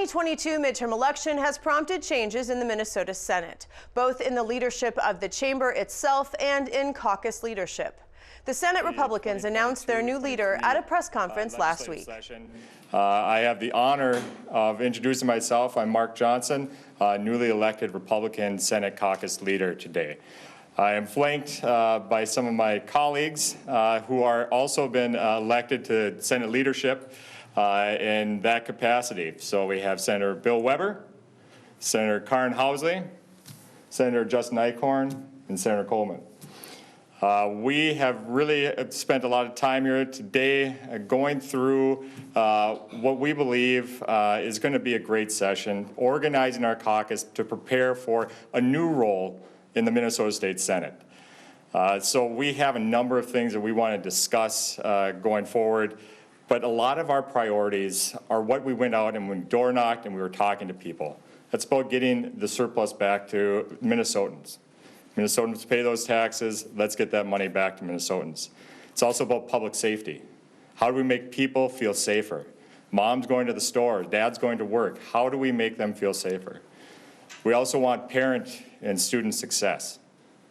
2022 midterm election has prompted changes in the Minnesota Senate, both in the leadership of the chamber itself and in caucus leadership. The Senate Republicans announced their new leader at a press conference last week. I have the honor of introducing myself. I'm Mark Johnson, newly elected Republican Senate caucus leader today. I am flanked by some of my colleagues who are also been elected to Senate leadership in that capacity. So we have Senator Bill Weber, Senator Karin Housley, Senator Justin Eichhorn, and Senator Coleman. We have really spent a lot of time here today going through what we believe is going to be a great session, organizing our caucus to prepare for a new role in the Minnesota State Senate. So we have a number of things that we want to discuss going forward, but a lot of our priorities are what we went out and we door knocked and we were talking to people. That's about getting the surplus back to Minnesotans. Minnesotans pay those taxes. Let's get that money back to Minnesotans. It's also about public safety. How do we make people feel safer? Mom's going to the store, dad's going to work. How do we make them feel safer? We also want parent and student success.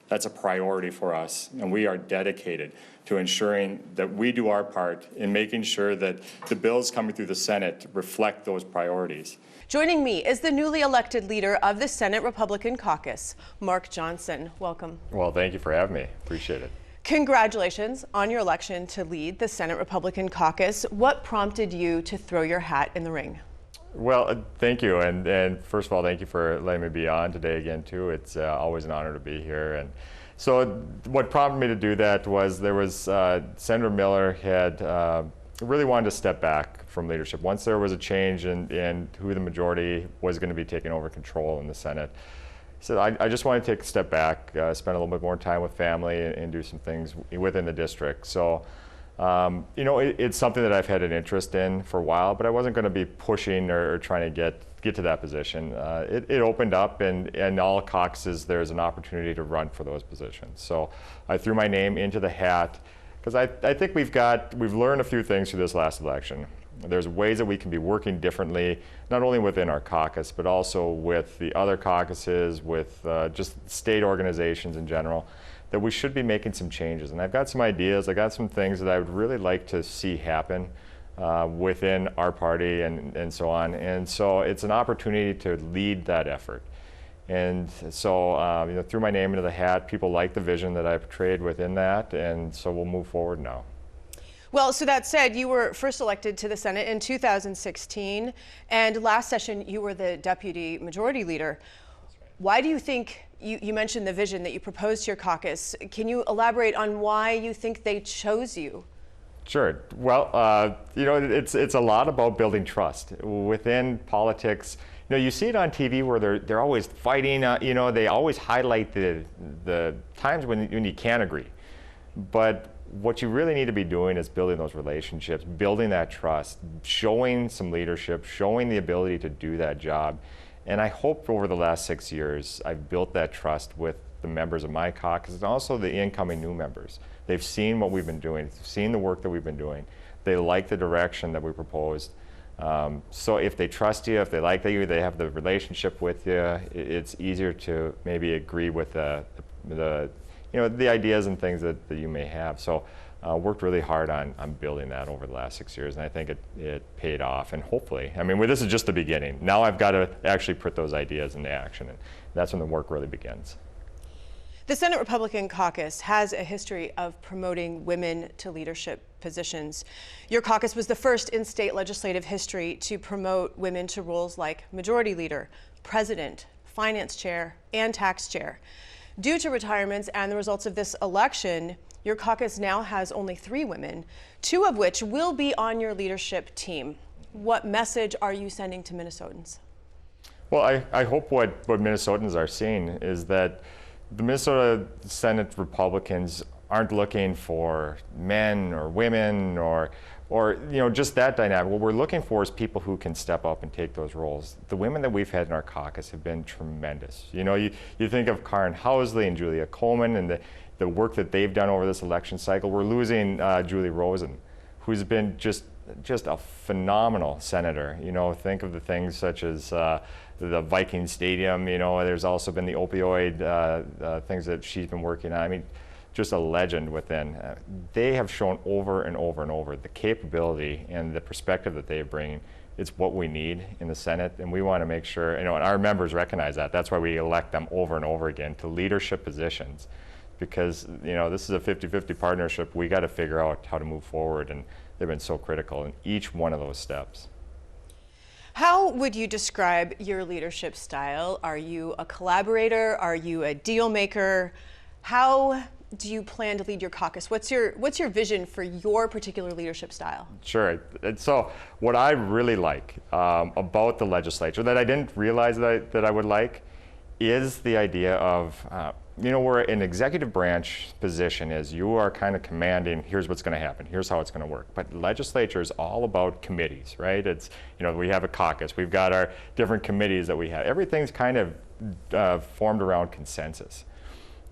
That's a priority for us, and we are dedicated to ensuring that we do our part in making sure that the bills coming through the Senate reflect those priorities. Joining me is the newly elected leader of the Senate Republican Caucus, Mark Johnson. Welcome. Well, thank you for having me. Appreciate it. Congratulations on your election to lead the Senate Republican Caucus. What prompted you to throw your hat in the ring? Well, thank you, and first of all, thank you for letting me be on today again too. It's always an honor to be here. And so what prompted me to do that was there was Senator Miller had really wanted to step back from leadership. Once there was a change in who the majority was going to be taking over control in the Senate, so I just wanted to take a step back, spend a little bit more time with family and do some things within the district. So you know, it's something that I've had an interest in for a while, but I wasn't going to be pushing or trying to get to that position. It opened up, and all caucuses there's an opportunity to run for those positions. So I threw my name into the hat because I think we've learned a few things through this last election. There's ways that we can be working differently, not only within our caucus, but also with the other caucuses, with just state organizations in general, that we should be making some changes. And I've got some ideas, I got some things that I would really like to see happen within our party and so on. And so it's an opportunity to lead that effort. And so you know, threw my name into the hat. People like the vision that I portrayed within that, and so we'll move forward now. Well, so that said, you were first elected to the Senate in 2016, and last session you were the deputy majority leader. Why do you think, you mentioned the vision that you proposed to your caucus, can you elaborate on why you think they chose you? Sure. Well, you know, it's a lot about building trust within politics. You know, you see it on TV where they're always fighting. You know, they always highlight the times when you can't agree. But what you really need to be doing is building those relationships, building that trust, showing some leadership, showing the ability to do that job. And I hope over the last 6 years, I've built that trust with the members of my caucus and also the incoming new members. They've seen what we've been doing, seen the work that we've been doing. They like the direction that we proposed. So if they trust you, if they like you, they have the relationship with you, it's easier to maybe agree with the you know, the ideas and things that you may have. So worked really hard on building that over the last 6 years, and I think it paid off, and hopefully, I mean, this is just the beginning. Now I've got to actually put those ideas into action, and that's when the work really begins. The Senate Republican Caucus has a history of promoting women to leadership positions. Your caucus was the first in state legislative history to promote women to roles like majority leader, president, finance chair, and tax chair. Due to retirements and the results of this election, your caucus now has only 3 women, 2 of which will be on your leadership team. What message are you sending to Minnesotans? Well, I hope what Minnesotans are seeing is that the Minnesota Senate Republicans aren't looking for men or women or you know, just that dynamic. What we're looking for is people who can step up and take those roles. The women that we've had in our caucus have been tremendous. You know, you think of Karin Housley and Julia Coleman and the work that they've done over this election cycle. We're losing Julie Rosen, who's been just just a phenomenal senator. You know, think of the things such as the Viking Stadium. You know, there's also been the opioid things that she's been working on. I mean, just a legend within. They have shown over and over and over the capability and the perspective that they bring. It's what we need in the Senate, and we want to make sure, you know, and our members recognize that. That's why we elect them over and over again to leadership positions, because, you know, this is a 50-50 partnership. We got to figure out how to move forward, and they've been so critical in each one of those steps. How would you describe your leadership style? Are you a collaborator? Are you a deal maker? How do you plan to lead your caucus? What's your vision for your particular leadership style? Sure. And so what I really like about the legislature that I didn't realize that I would like is the idea of, you know, where an executive branch position is, you are kind of commanding, here's what's going to happen, here's how it's going to work. But legislature is all about committees, right? It's, you know, we have a caucus, we've got our different committees that we have. Everything's kind of formed around consensus.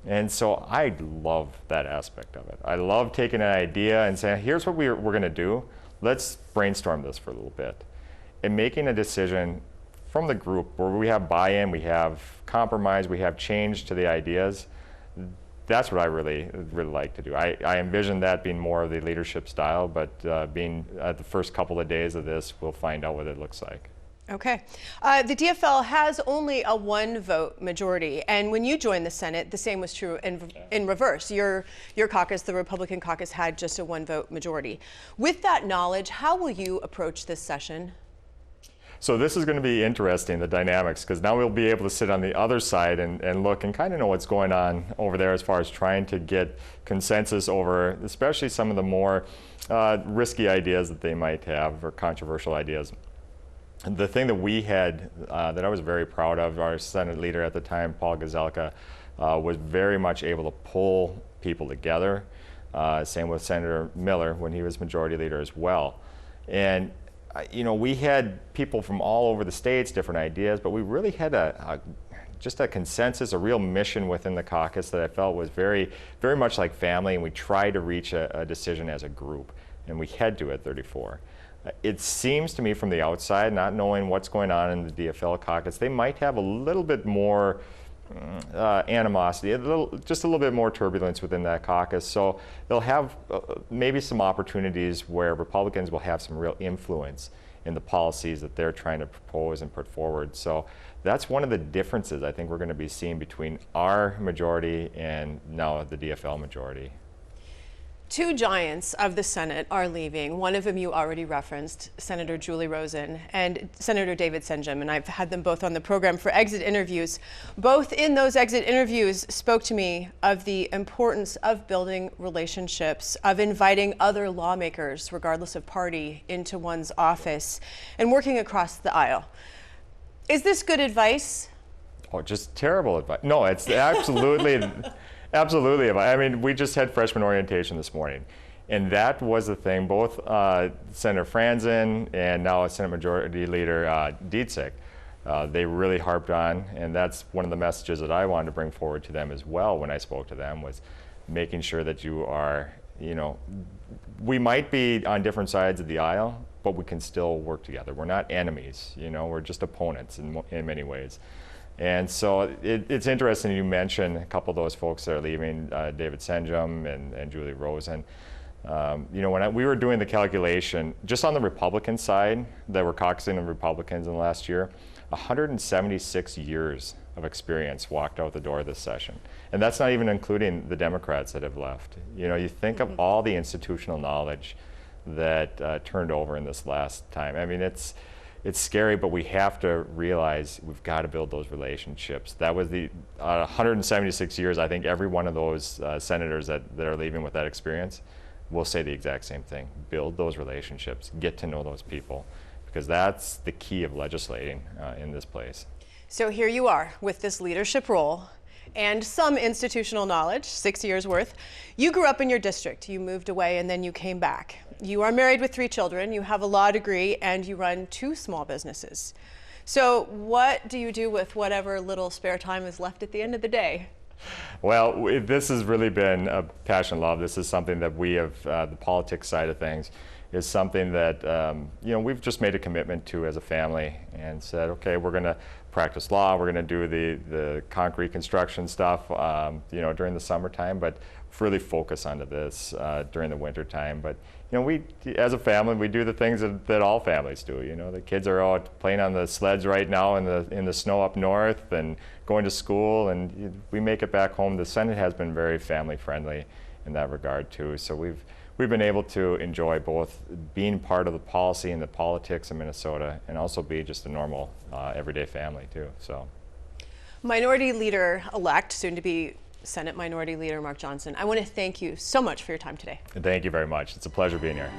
And so I love that aspect of it. I love taking an idea and saying, here's what we're going to do. Let's brainstorm this for a little bit. And making a decision from the group where we have buy-in, we have compromise, we have change to the ideas. That's what I really like to do. I envision that being more of the leadership style, but being at the first couple of days of this, we'll find out what it looks like. Okay. The DFL has only a 1-vote majority, and when you joined the Senate, the same was true in reverse. Your caucus, the Republican caucus, had just a 1-vote majority. With that knowledge, how will you approach this session? So this is going to be interesting, the dynamics, because now we'll be able to sit on the other side and look and kind of know what's going on over there as far as trying to get consensus over, especially some of the more risky ideas that they might have or controversial ideas. The thing that we had that I was very proud of, our Senate leader at the time, Paul Gazelka, was very much able to pull people together. Same with Senator Miller when he was majority leader as well. And you know, we had people from all over the states, different ideas, but we really had just a consensus, a real mission within the caucus that I felt was very, very much like family, and we tried to reach a decision as a group, and we had to at 34. It seems to me from the outside, not knowing what's going on in the DFL caucus, they might have a little bit more animosity, just a little bit more turbulence within that caucus. So they'll have maybe some opportunities where Republicans will have some real influence in the policies that they're trying to propose and put forward. So that's one of the differences I think we're going to be seeing between our majority and now the DFL majority. Two giants of the Senate are leaving. One of them you already referenced, Senator Julie Rosen and Senator David Senjum, and I've had them both on the program for exit interviews. Both in those exit interviews spoke to me of the importance of building relationships, of inviting other lawmakers, regardless of party, into one's office and working across the aisle. Is this good advice? Oh, just terrible advice. No, it's absolutely... Absolutely. I mean, we just had freshman orientation this morning, and that was the thing. Both Senator Franzen and now Senate Majority Leader Dietzich, they really harped on, and that's one of the messages that I wanted to bring forward to them as well when I spoke to them, was making sure that you are, you know, we might be on different sides of the aisle, but we can still work together. We're not enemies, you know, we're just opponents in many ways. And so it's interesting you mentioned a couple of those folks that are leaving, David Senjum and Julie Rosen. You know, when we were doing the calculation, just on the Republican side, that were caucusing of Republicans in the last year, 176 years of experience walked out the door this session. And that's not even including the Democrats that have left. You know, you think of all the institutional knowledge that turned over in this last time. I mean, it's scary, but we have to realize we've got to build those relationships. That was the 176 years. I think every one of those senators that are leaving with that experience will say the exact same thing. Build those relationships, get to know those people, because that's the key of legislating in this place. So here you are with this leadership role and some institutional knowledge, 6 years worth. You grew up in your district, you moved away, and then you came back. You are married with 3 children, you have a law degree, and you run 2 small businesses. So what do you do with whatever little spare time is left at the end of the day? Well, this has really been a passion love. This is something that we have, the politics side of things, is something that we've just made a commitment to as a family and said, okay, we're going to practice law, we're going to do the concrete construction stuff during the summertime, but really focus onto this during the winter time. But we, as a family, we do the things that all families do. The kids are out playing on the sleds right now in the snow up north and going to school, and we make it back home. The Senate has been very family friendly in that regard too. So we've been able to enjoy both being part of the policy and the politics of Minnesota, and also be just a normal everyday family too. So, Minority Leader-elect, soon to be Senate Minority Leader Mark Johnson, I want to thank you so much for your time today. Thank you very much. It's a pleasure being here.